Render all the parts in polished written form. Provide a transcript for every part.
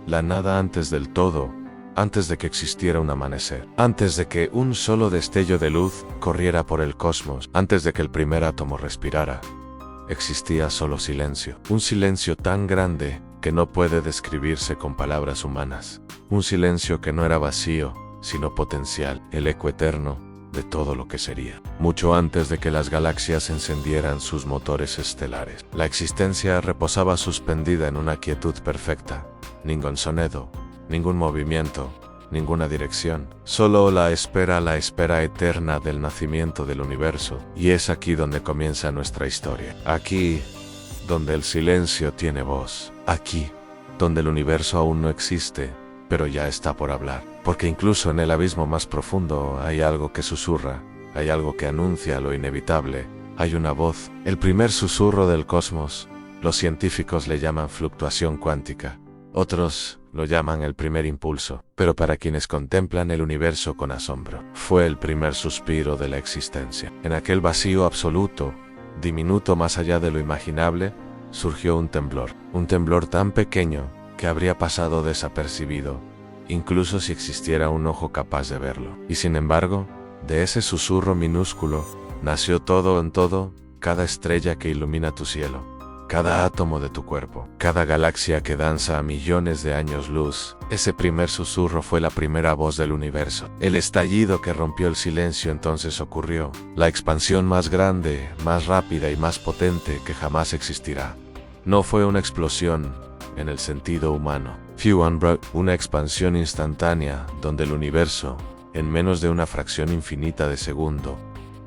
la nada antes del todo, antes de que existiera un amanecer, antes de que un solo destello de luz corriera por el cosmos, antes de que el primer átomo respirara. Existía solo silencio, un silencio tan grande que no puede describirse con palabras humanas, un silencio que no era vacío, sino potencial, el eco eterno de todo lo que sería. Mucho antes de que las galaxias encendieran sus motores estelares, la existencia reposaba suspendida en una quietud perfecta, ningún sonido, ningún movimiento, ninguna dirección, solo la espera eterna del nacimiento del universo. Y es aquí donde comienza nuestra historia. Aquí, donde el silencio tiene voz. Aquí, donde el universo aún no existe, pero ya está por hablar. Porque incluso en el abismo más profundo hay algo que susurra, hay algo que anuncia lo inevitable, hay una voz, el primer susurro del cosmos. Los científicos le llaman fluctuación cuántica. Otros lo llaman el primer impulso, pero para quienes contemplan el universo con asombro, fue el primer suspiro de la existencia. En aquel vacío absoluto, diminuto más allá de lo imaginable, surgió un temblor tan pequeño que habría pasado desapercibido, incluso si existiera un ojo capaz de verlo. Y sin embargo, de ese susurro minúsculo, nació todo en todo, cada estrella que ilumina tu cielo, cada átomo de tu cuerpo, cada galaxia que danza a millones de años luz. Ese primer susurro fue la primera voz del universo. El estallido que rompió el silencio entonces ocurrió. La expansión más grande, más rápida y más potente que jamás existirá. No fue una explosión en el sentido humano. Fue una expansión instantánea donde el universo, en menos de una fracción infinita de segundo,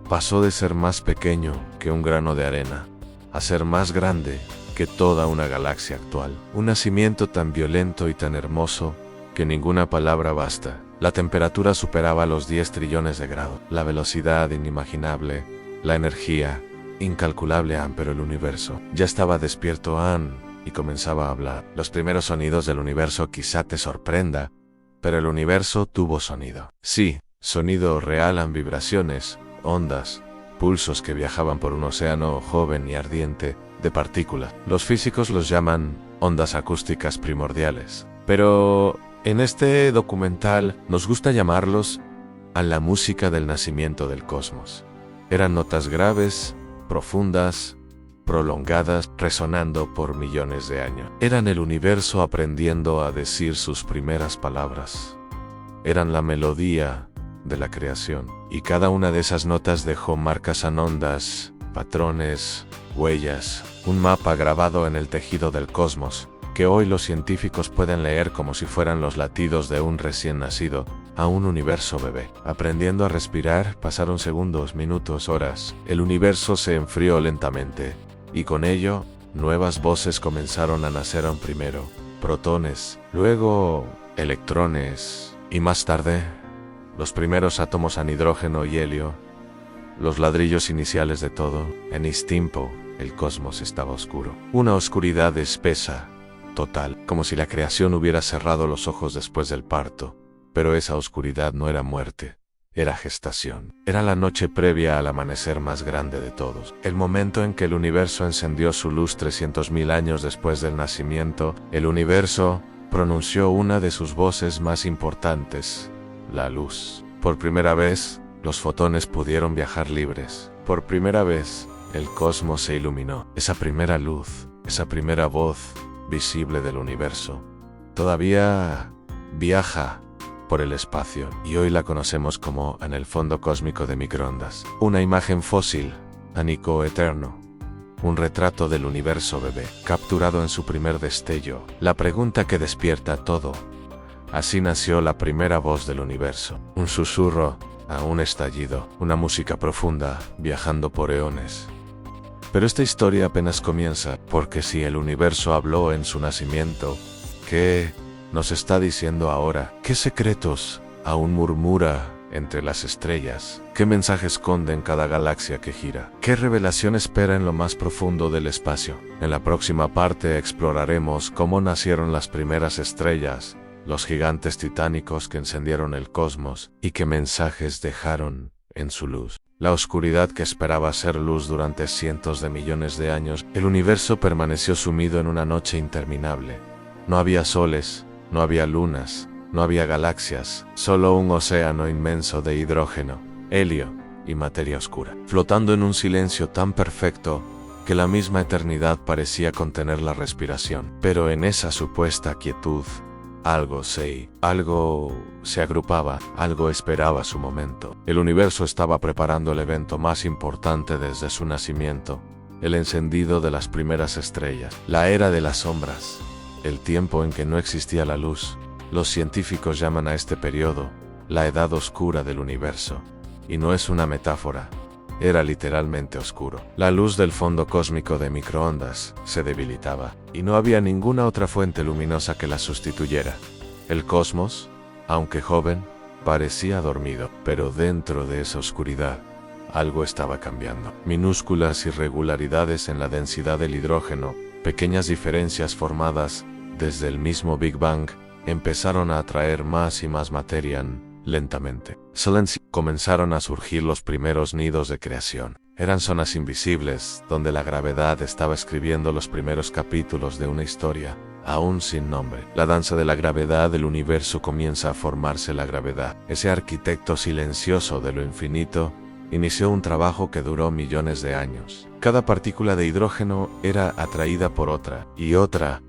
pasó de ser más pequeño que un grano de arena a ser más grande que toda una galaxia actual. Un nacimiento tan violento y tan hermoso que ninguna palabra basta. La temperatura superaba los 10 trillones de grados. La velocidad inimaginable, la energía incalculable, pero el universo ya estaba despierto y comenzaba a hablar. Los primeros sonidos del universo quizá te sorprenda, pero el universo tuvo sonido. Sí, sonido real, vibraciones, ondas, pulsos que viajaban por un océano joven y ardiente de partículas. Los físicos los llaman ondas acústicas primordiales, pero en este documental nos gusta llamarlos a la música del nacimiento del cosmos. Eran notas graves, profundas, prolongadas, resonando por millones de años. Eran el universo aprendiendo a decir sus primeras palabras. Eran la melodía de la creación, y cada una de esas notas dejó marcas en ondas, patrones, huellas, un mapa grabado en el tejido del cosmos, que hoy los científicos pueden leer como si fueran los latidos de un recién nacido, a un universo bebé. Aprendiendo a respirar, pasaron segundos, minutos, horas. El universo se enfrió lentamente, y con ello, nuevas voces comenzaron a nacer primero, protones, luego electrones, y más tarde, los primeros átomos en hidrógeno y helio, los ladrillos iniciales de todo. En instinto, el cosmos estaba oscuro. Una oscuridad espesa, total, como si la creación hubiera cerrado los ojos después del parto. Pero esa oscuridad no era muerte, era gestación. Era la noche previa al amanecer más grande de todos. El momento en que el universo encendió su luz 300.000 años después del nacimiento, el universo pronunció una de sus voces más importantes. La luz. Por primera vez, los fotones pudieron viajar libres. Por primera vez, el cosmos se iluminó. Esa primera luz, esa primera voz visible del universo, todavía viaja por el espacio, y hoy la conocemos como en el fondo cósmico de microondas. Una imagen fósil, aníco eterno. Un retrato del universo bebé, capturado en su primer destello. La pregunta que despierta todo. Así nació la primera voz del universo. Un susurro a un estallido. Una música profunda, viajando por eones. Pero esta historia apenas comienza, porque si el universo habló en su nacimiento, ¿qué nos está diciendo ahora? ¿Qué secretos aún murmura entre las estrellas? ¿Qué mensaje esconde en cada galaxia que gira? ¿Qué revelación espera en lo más profundo del espacio? En la próxima parte exploraremos cómo nacieron las primeras estrellas, los gigantes titánicos que encendieron el cosmos y qué mensajes dejaron en su luz. La oscuridad que esperaba ser luz durante cientos de millones de años. El universo permaneció sumido en una noche interminable. No había soles, No había lunas, no había galaxias, solo un océano inmenso de hidrógeno, helio y materia oscura, flotando en un silencio tan perfecto que la misma eternidad parecía contener la respiración. Pero en esa supuesta quietud, algo se agrupaba, algo esperaba su momento. El universo estaba preparando el evento más importante desde su nacimiento, el encendido de las primeras estrellas, la era de las sombras, el tiempo en que no existía la luz. Los científicos llaman a este periodo la edad oscura del universo, y no es una metáfora. Era literalmente oscuro. La luz del fondo cósmico de microondas se debilitaba, y no había ninguna otra fuente luminosa que la sustituyera. El cosmos, aunque joven, parecía dormido, pero dentro de esa oscuridad, algo estaba cambiando. Minúsculas irregularidades en la densidad del hidrógeno, pequeñas diferencias formadas desde el mismo Big Bang, empezaron a atraer más y más materia lentamente. Comenzaron a surgir los primeros nidos de creación. Eran zonas invisibles, donde la gravedad estaba escribiendo los primeros capítulos de una historia, aún sin nombre. La danza de la gravedad del universo comienza a formarse. La gravedad, ese arquitecto silencioso de lo infinito, inició un trabajo que duró millones de años. Cada partícula de hidrógeno era atraída por otra, y otra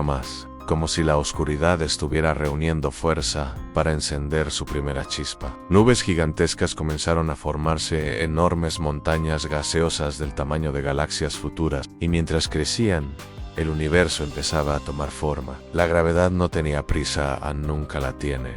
más, como si la oscuridad estuviera reuniendo fuerza para encender su primera chispa. Nubes gigantescas comenzaron a formarse, enormes montañas gaseosas del tamaño de galaxias futuras, y mientras crecían, el universo empezaba a tomar forma. La gravedad no tenía prisa, nunca la tiene,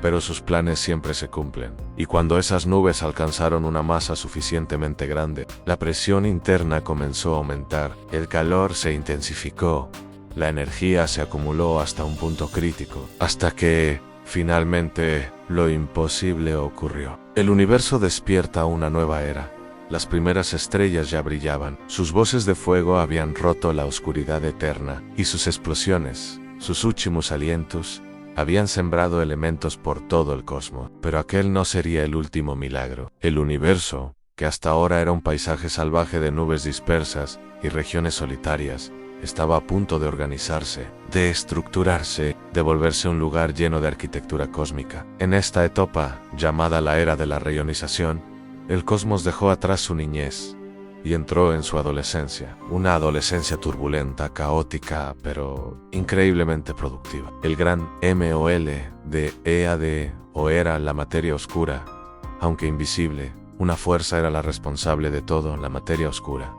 pero sus planes siempre se cumplen. Y cuando esas nubes alcanzaron una masa suficientemente grande, la presión interna comenzó a aumentar, el calor se intensificó, la energía se acumuló hasta un punto crítico, hasta que, finalmente, lo imposible ocurrió. El universo despierta una nueva era. Las primeras estrellas ya brillaban, sus voces de fuego habían roto la oscuridad eterna, y sus explosiones, sus últimos alientos, habían sembrado elementos por todo el cosmos. Pero aquel no sería el último milagro. El universo, que hasta ahora era un paisaje salvaje de nubes dispersas y regiones solitarias, estaba a punto de organizarse, de estructurarse, de volverse un lugar lleno de arquitectura cósmica. En esta etapa, llamada la era de la reionización, el cosmos dejó atrás su niñez y entró en su adolescencia, una adolescencia turbulenta, caótica, pero increíblemente productiva. El gran MOL de EAD, o era la materia oscura, aunque invisible, una fuerza era la responsable de todo. La materia oscura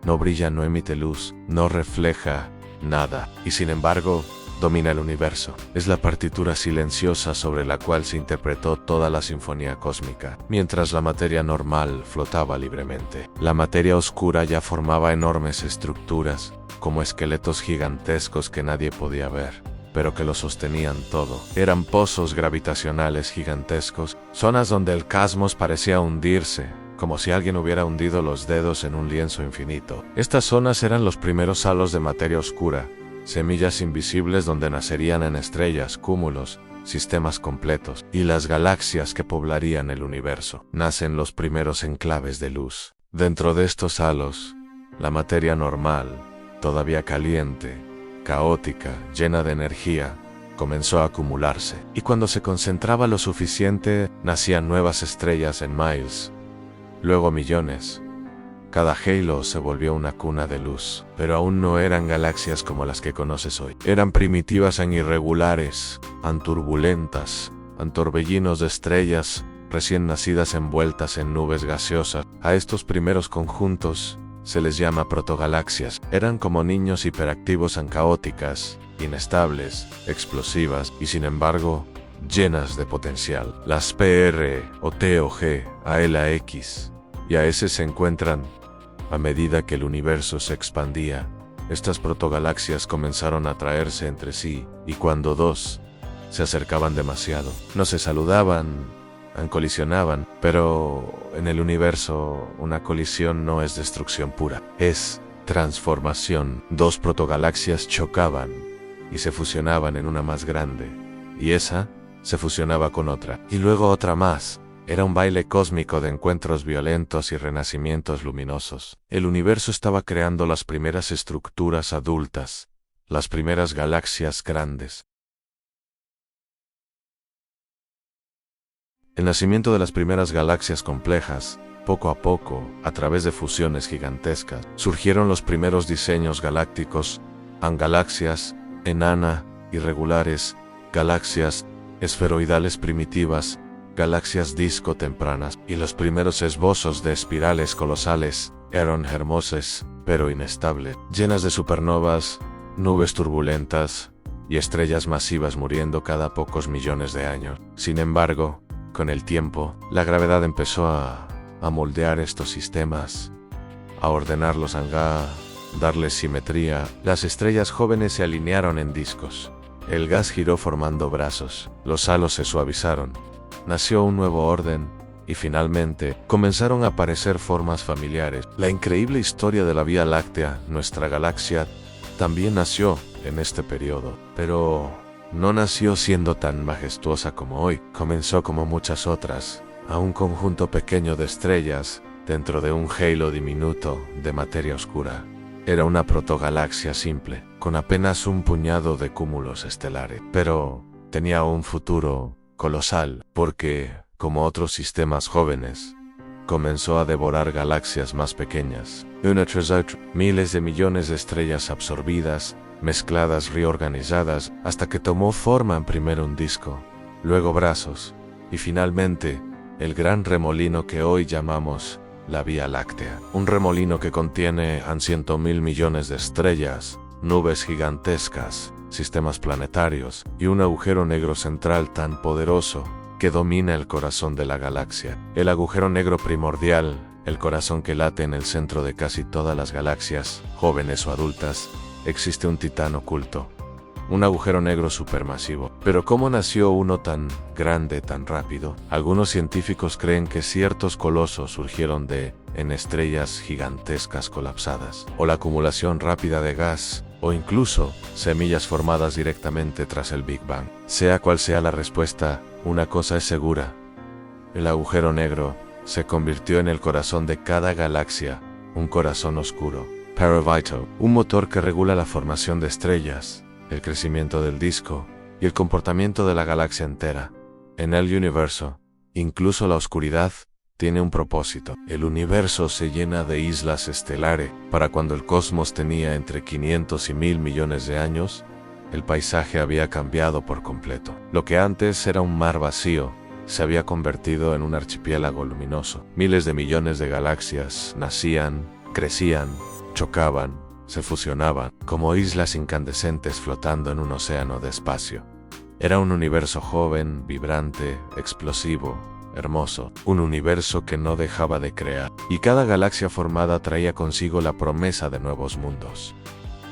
no brilla, no emite luz, no refleja nada, y sin embargo, domina el universo. Es la partitura silenciosa sobre la cual se interpretó toda la sinfonía cósmica, mientras la materia normal flotaba libremente. La materia oscura ya formaba enormes estructuras, como esqueletos gigantescos que nadie podía ver, pero que lo sostenían todo. Eran pozos gravitacionales gigantescos, zonas donde el cosmos parecía hundirse, como si alguien hubiera hundido los dedos en un lienzo infinito. Estas zonas eran los primeros halos de materia oscura, semillas invisibles donde nacerían en estrellas, cúmulos, sistemas completos, y las galaxias que poblarían el universo. Nacen los primeros enclaves de luz. Dentro de estos halos, la materia normal, todavía caliente, caótica, llena de energía, comenzó a acumularse. Y cuando se concentraba lo suficiente, nacían nuevas estrellas en miles, luego millones. Cada halo se volvió una cuna de luz, pero aún no eran galaxias como las que conoces hoy. Eran primitivas e irregulares, turbulentas, torbellinos de estrellas recién nacidas envueltas en nubes gaseosas. A estos primeros conjuntos se les llama protogalaxias. Eran como niños hiperactivos, caóticas, inestables, explosivas y sin embargo llenas de potencial. Las PR o T o G, ALAX y AS se encuentran a medida que el universo se expandía. Estas protogalaxias comenzaron a atraerse entre sí, y cuando dos se acercaban demasiado, no se saludaban, colisionaban, pero en el universo una colisión no es destrucción pura, es transformación. Dos protogalaxias chocaban y se fusionaban en una más grande, y esa se fusionaba con otra, y luego otra más. Era un baile cósmico de encuentros violentos y renacimientos luminosos. El universo estaba creando las primeras estructuras adultas, Las primeras galaxias grandes. El nacimiento de las primeras galaxias complejas, poco a poco, a través de fusiones gigantescas, surgieron los primeros diseños galácticos, galaxias, enana, irregulares, galaxias, esferoidales primitivas, galaxias disco tempranas, y los primeros esbozos de espirales colosales, eran hermosas, pero inestables, llenas de supernovas, nubes turbulentas, y estrellas masivas muriendo cada pocos millones de años. Sin embargo, con el tiempo, la gravedad empezó a moldear estos sistemas, a ordenarlos, darles simetría. Las estrellas jóvenes se alinearon en discos. El gas giró formando brazos. Los halos se suavizaron. Nació un nuevo orden, y finalmente comenzaron a aparecer formas familiares. La increíble historia de la Vía Láctea, nuestra galaxia, también nació en este periodo, pero no nació siendo tan majestuosa como hoy. Comenzó como muchas otras, a un conjunto pequeño de estrellas dentro de un halo diminuto de materia oscura. Era una protogalaxia simple, con apenas un puñado de cúmulos estelares, pero tenía un futuro colosal, porque, como otros sistemas jóvenes, comenzó a devorar galaxias más pequeñas, una tras otra, miles de millones de estrellas absorbidas, mezcladas, reorganizadas, hasta que tomó forma primero un disco, luego brazos, y finalmente, el gran remolino que hoy llamamos la Vía Láctea. Un remolino que contiene a 100.000 millones de estrellas, nubes gigantescas, sistemas planetarios, y un agujero negro central tan poderoso que domina el corazón de la galaxia. El agujero negro primordial, el corazón que late en el centro de casi todas las galaxias, jóvenes o adultas, existe un titán oculto, un agujero negro supermasivo. Pero ¿cómo nació uno tan grande, tan rápido? Algunos científicos creen que ciertos colosos surgieron en estrellas gigantescas colapsadas, o la acumulación rápida de gas, o incluso semillas formadas directamente tras el Big Bang. Sea cual sea la respuesta, una cosa es segura: el agujero negro se convirtió en el corazón de cada galaxia, un corazón oscuro. Paravito, un motor que regula la formación de estrellas, el crecimiento del disco y el comportamiento de la galaxia entera. En el universo, incluso la oscuridad tiene un propósito. El universo se llena de islas estelares. Para cuando el cosmos tenía entre 500 y 1000 millones de años, el paisaje había cambiado por completo. Lo que antes era un mar vacío se había convertido en un archipiélago luminoso. Miles de millones de galaxias nacían, crecían, chocaban, se fusionaban, como islas incandescentes flotando en un océano de espacio. Era un universo joven, vibrante, explosivo, hermoso, un universo que no dejaba de crear, y cada galaxia formada traía consigo la promesa de nuevos mundos,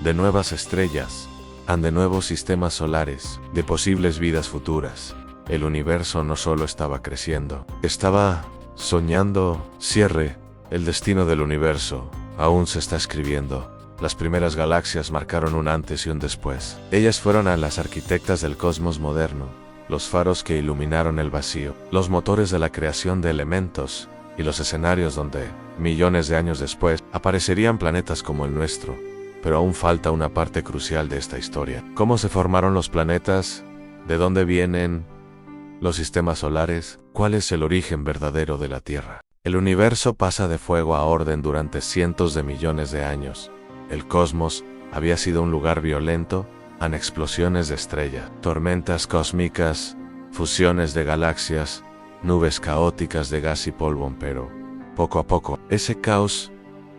de nuevas estrellas, de nuevos sistemas solares, de posibles vidas futuras. El universo no solo estaba creciendo, estaba soñando. Cierre. El destino del universo aún se está escribiendo. Las primeras galaxias marcaron un antes y un después. Ellas fueron a las arquitectas del cosmos moderno, los faros que iluminaron el vacío, los motores de la creación de elementos, y los escenarios donde, millones de años después, aparecerían planetas como el nuestro. Pero aún falta una parte crucial de esta historia. ¿Cómo se formaron los planetas? ¿De dónde vienen los sistemas solares? ¿Cuál es el origen verdadero de la Tierra? El universo pasa de fuego a orden durante cientos de millones de años. El cosmos había sido un lugar violento, explosiones de estrellas, tormentas cósmicas, fusiones de galaxias, nubes caóticas de gas y polvo, pero poco a poco, ese caos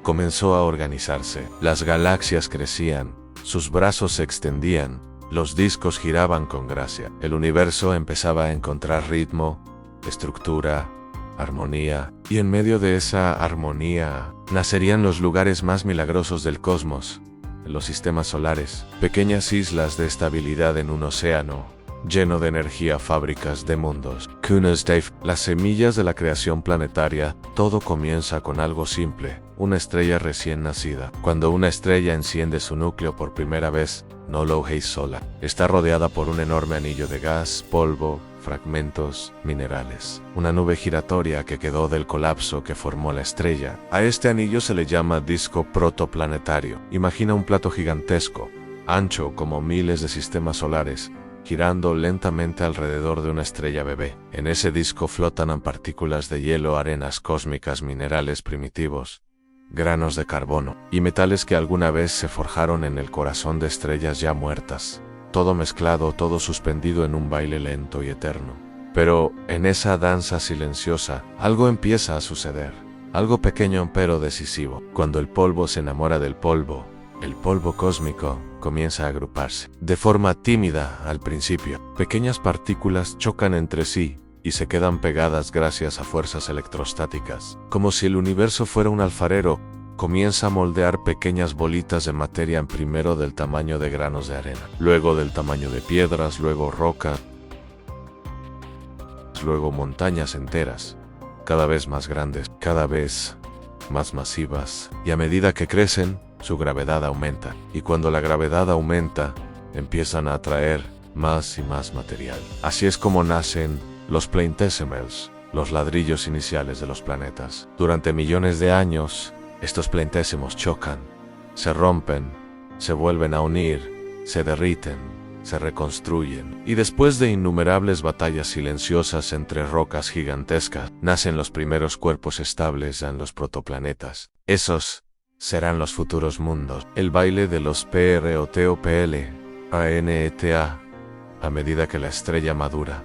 comenzó a organizarse. Las galaxias crecían, sus brazos se extendían, los discos giraban con gracia. El universo empezaba a encontrar ritmo, estructura, armonía, y en medio de esa armonía nacerían los lugares más milagrosos del cosmos, los sistemas solares, pequeñas islas de estabilidad en un océano lleno de energía, fábricas de mundos. Kunos Dave, las semillas de la creación planetaria. Todo comienza con algo simple, una estrella recién nacida. Cuando una estrella enciende su núcleo por primera vez, no lo veis sola. Está rodeada por un enorme anillo de gas, polvo, fragmentos, minerales. Una nube giratoria que quedó del colapso que formó la estrella. A este anillo se le llama disco protoplanetario. Imagina un plato gigantesco, ancho como miles de sistemas solares, girando lentamente alrededor de una estrella bebé. En ese disco flotan partículas de hielo, arenas cósmicas, minerales primitivos, granos de carbono y metales que alguna vez se forjaron en el corazón de estrellas ya muertas. Todo mezclado, todo suspendido en un baile lento y eterno. Pero en esa danza silenciosa, algo empieza a suceder. Algo pequeño pero decisivo. Cuando el polvo se enamora del polvo, el polvo cósmico comienza a agruparse. De forma tímida al principio, pequeñas partículas chocan entre sí y se quedan pegadas gracias a fuerzas electrostáticas. Como si el universo fuera un alfarero, comienza a moldear pequeñas bolitas de materia, primero del tamaño de granos de arena, luego del tamaño de piedras, luego rocas, luego montañas enteras, cada vez más grandes, cada vez más masivas, y a medida que crecen, su gravedad aumenta, y cuando la gravedad aumenta, empiezan a atraer más y más material. Así es como nacen los planetesimals, los ladrillos iniciales de los planetas. Durante millones de años, estos planetésimos chocan, se rompen, se vuelven a unir, se derriten, se reconstruyen, y después de innumerables batallas silenciosas entre rocas gigantescas, nacen los primeros cuerpos estables en los protoplanetas. Esos serán los futuros mundos. El baile de los PROTOPLANETA, a medida que la estrella madura.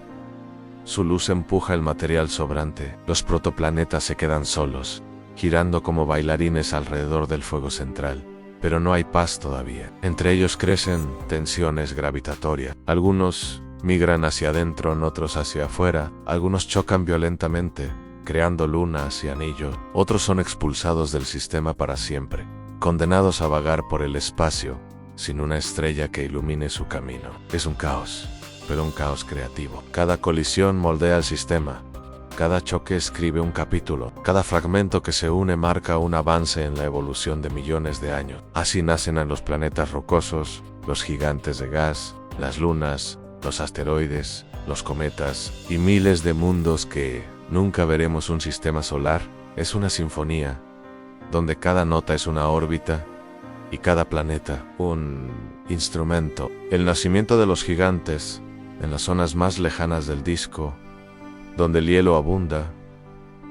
Su luz empuja el material sobrante. Los protoplanetas se quedan solos, girando como bailarines alrededor del fuego central. Pero no hay paz todavía. Entre ellos crecen tensiones gravitatorias. Algunos migran hacia adentro, otros hacia afuera. Algunos chocan violentamente, creando lunas y anillos. Otros son expulsados del sistema para siempre, condenados a vagar por el espacio, sin una estrella que ilumine su camino. Es un caos, pero un caos creativo. Cada colisión moldea el sistema. Cada choque escribe un capítulo. Cada fragmento que se une marca un avance en la evolución de millones de años. Así nacen a los planetas rocosos, los gigantes de gas, las lunas, los asteroides, los cometas y miles de mundos que nunca veremos. Un sistema solar es una sinfonía, donde cada nota es una órbita y cada planeta un instrumento. El nacimiento de los gigantes en las zonas más lejanas del disco, donde el hielo abunda,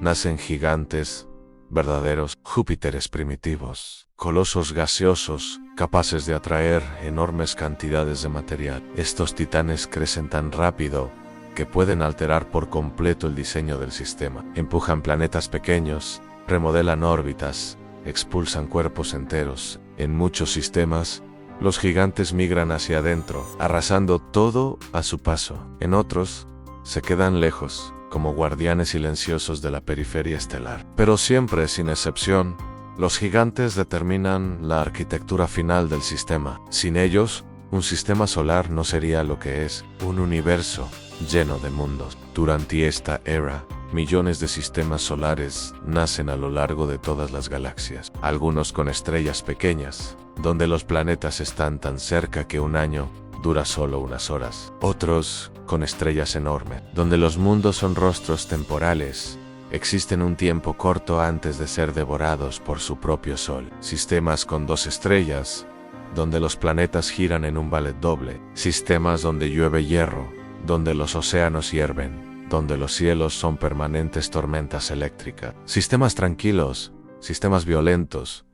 nacen gigantes, verdaderos Júpiteres primitivos, colosos gaseosos, capaces de atraer enormes cantidades de material. Estos titanes crecen tan rápido que pueden alterar por completo el diseño del sistema. Empujan planetas pequeños, remodelan órbitas, expulsan cuerpos enteros. En muchos sistemas, los gigantes migran hacia adentro, arrasando todo a su paso. En otros, se quedan lejos, como guardianes silenciosos de la periferia estelar. Pero siempre, sin excepción, los gigantes determinan la arquitectura final del sistema. Sin ellos, un sistema solar no sería lo que es, un universo lleno de mundos. Durante esta era, millones de sistemas solares nacen a lo largo de todas las galaxias, algunos con estrellas pequeñas, donde los planetas están tan cerca que un año dura solo unas horas. Otros con estrellas enormes, donde los mundos son rostros temporales, existen un tiempo corto antes de ser devorados por su propio sol. Sistemas con 2 estrellas, donde los planetas giran en un ballet doble. Sistemas donde llueve hierro, donde los océanos hierven, donde los cielos son permanentes tormentas eléctricas. Sistemas tranquilos, sistemas violentos,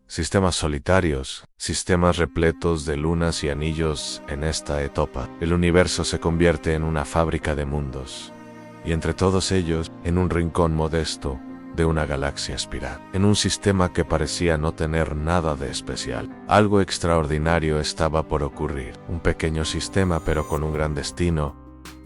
sistemas solitarios, sistemas repletos de lunas y anillos. En esta etapa, el universo se convierte en una fábrica de mundos, y entre todos ellos, en un rincón modesto de una galaxia espiral, en un sistema que parecía no tener nada de especial. Algo extraordinario estaba por ocurrir. Un pequeño sistema, pero con un gran destino.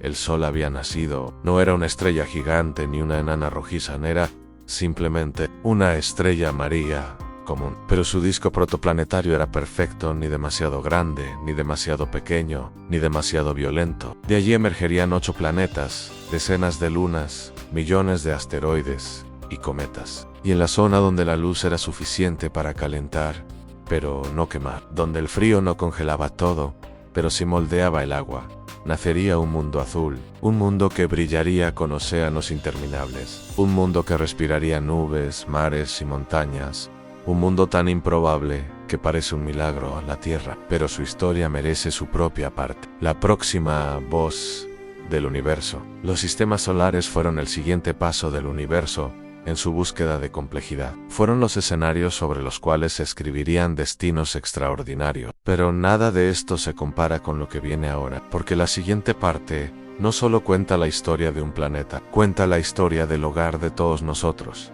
El Sol había nacido. No era una estrella gigante ni una enana rojiza, era simplemente una estrella amarilla común. Pero su disco protoplanetario era perfecto, ni demasiado grande, ni demasiado pequeño, ni demasiado violento. De allí emergerían 8 planetas, decenas de lunas, millones de asteroides y cometas. Y en la zona donde la luz era suficiente para calentar, pero no quemar, donde el frío no congelaba todo, pero sí moldeaba el agua, nacería un mundo azul, un mundo que brillaría con océanos interminables, un mundo que respiraría nubes, mares y montañas, un mundo tan improbable que parece un milagro a la Tierra, pero su historia merece su propia parte. La próxima voz del universo. Los sistemas solares fueron el siguiente paso del universo en su búsqueda de complejidad. Fueron los escenarios sobre los cuales se escribirían destinos extraordinarios. Pero nada de esto se compara con lo que viene ahora, porque la siguiente parte no solo cuenta la historia de un planeta, cuenta la historia del hogar de todos nosotros,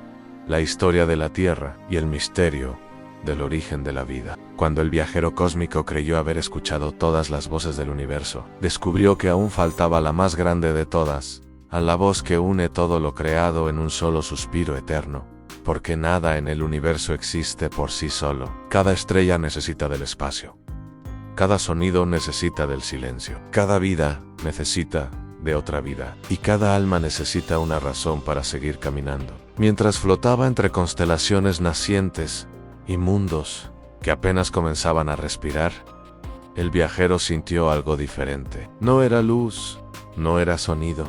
la historia de la Tierra y el misterio del origen de la vida. Cuando el viajero cósmico creyó haber escuchado todas las voces del universo, descubrió que aún faltaba la más grande de todas, a la voz que une todo lo creado en un solo suspiro eterno, porque nada en el universo existe por sí solo. Cada estrella necesita del espacio. Cada sonido necesita del silencio. Cada vida necesita de otra vida. Y cada alma necesita una razón para seguir caminando. Mientras flotaba entre constelaciones nacientes y mundos que apenas comenzaban a respirar, el viajero sintió algo diferente. No era luz, no era sonido,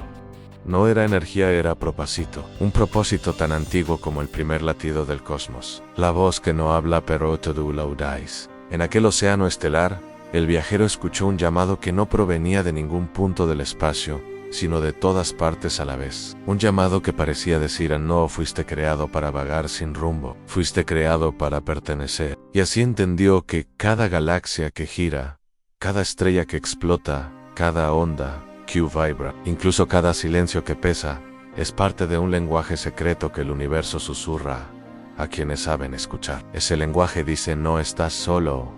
no era energía, era propósito. Un propósito tan antiguo como el primer latido del cosmos. La voz que no habla pero todo lo odáis. En aquel océano estelar, el viajero escuchó un llamado que no provenía de ningún punto del espacio, sino de todas partes a la vez. Un llamado que parecía decir: no fuiste creado para vagar sin rumbo, fuiste creado para pertenecer. Y así entendió que cada galaxia que gira, cada estrella que explota, cada onda que vibra, incluso cada silencio que pesa, es parte de un lenguaje secreto que el universo susurra a quienes saben escuchar. Ese lenguaje dice: no estás solo.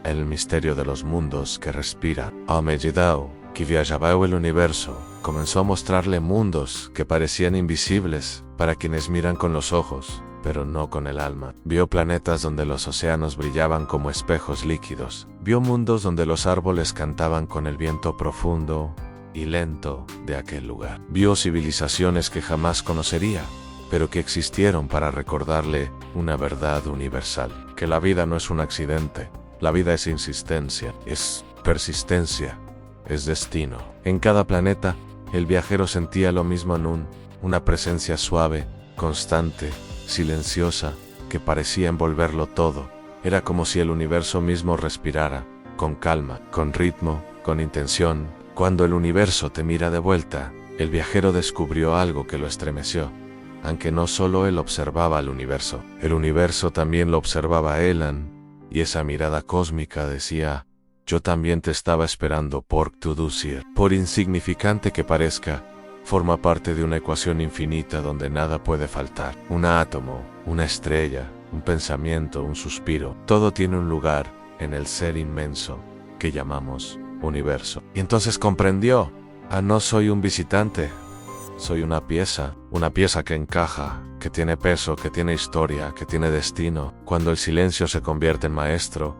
El misterio de los mundos que respira. A medida que viajaba el universo, comenzó a mostrarle mundos que parecían invisibles para quienes miran con los ojos, pero no con el alma. Vio planetas donde los océanos brillaban como espejos líquidos. Vio mundos donde los árboles cantaban con el viento profundo y lento de aquel lugar. Vio civilizaciones que jamás conocería, pero que existieron para recordarle una verdad universal: que la vida no es un accidente. La vida es insistencia, es persistencia, es destino. En cada planeta, el viajero sentía lo mismo en una presencia suave, constante, silenciosa, que parecía envolverlo todo. Era como si el universo mismo respirara, con calma, con ritmo, con intención. Cuando el universo te mira de vuelta, el viajero descubrió algo que lo estremeció. Aunque no solo él observaba al universo, el universo también lo observaba a él. Y esa mirada cósmica decía: yo también te estaba esperando. Por por insignificante que parezca, forma parte de una ecuación infinita donde nada puede faltar. Un átomo, una estrella, un pensamiento, un suspiro, todo tiene un lugar en el ser inmenso que llamamos universo. Y entonces comprendió: no soy un visitante, soy una pieza que encaja, que tiene peso, que tiene historia, que tiene destino. Cuando el silencio se convierte en maestro,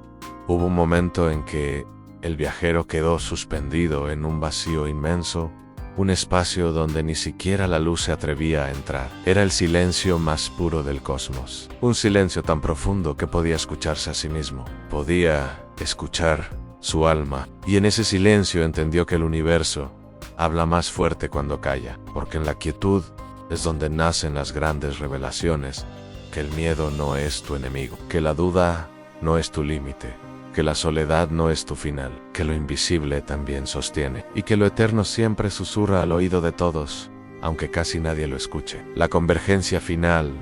hubo un momento en que el viajero quedó suspendido en un vacío inmenso, un espacio donde ni siquiera la luz se atrevía a entrar. Era el silencio más puro del cosmos, un silencio tan profundo que podía escucharse a sí mismo, podía escuchar su alma, y en ese silencio entendió que el universo habla más fuerte cuando calla, porque en la quietud es donde nacen las grandes revelaciones, que el miedo no es tu enemigo, que la duda no es tu límite, que la soledad no es tu final, que lo invisible también sostiene, y que lo eterno siempre susurra al oído de todos, aunque casi nadie lo escuche. La convergencia final,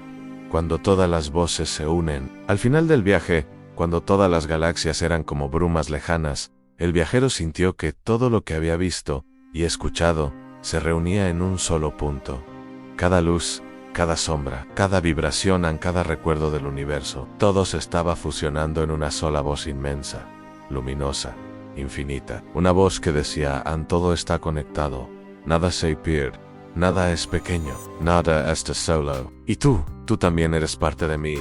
cuando todas las voces se unen. Al final del viaje, cuando todas las galaxias eran como brumas lejanas, el viajero sintió que todo lo que había visto y escuchado se reunía en un solo punto. Cada luz, cada sombra, cada vibración, cada recuerdo del universo, todo se estaba fusionando en una sola voz inmensa, luminosa, infinita. Una voz que decía: todo está conectado, nada se pierde, nada es pequeño, nada está solo. Y tú también eres parte de mí.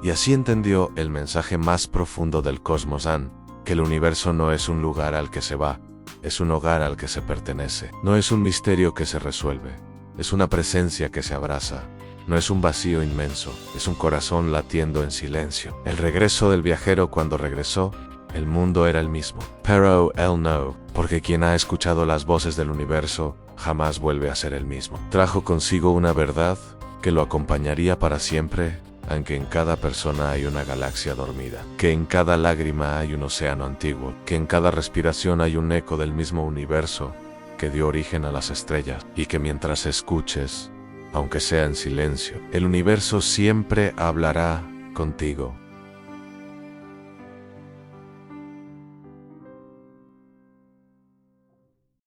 Y así entendió el mensaje más profundo del cosmos: que el universo no es un lugar al que se va, es un hogar al que se pertenece. No es un misterio que se resuelve, es una presencia que se abraza. No es un vacío inmenso, es un corazón latiendo en silencio. El regreso del viajero: cuando regresó, el mundo era el mismo. Pero él no, porque quien ha escuchado las voces del universo jamás vuelve a ser el mismo. Trajo consigo una verdad que lo acompañaría para siempre: aunque en cada persona hay una galaxia dormida, que en cada lágrima hay un océano antiguo, que en cada respiración hay un eco del mismo universo que dio origen a las estrellas, y que mientras escuches, aunque sea en silencio, el universo siempre hablará contigo.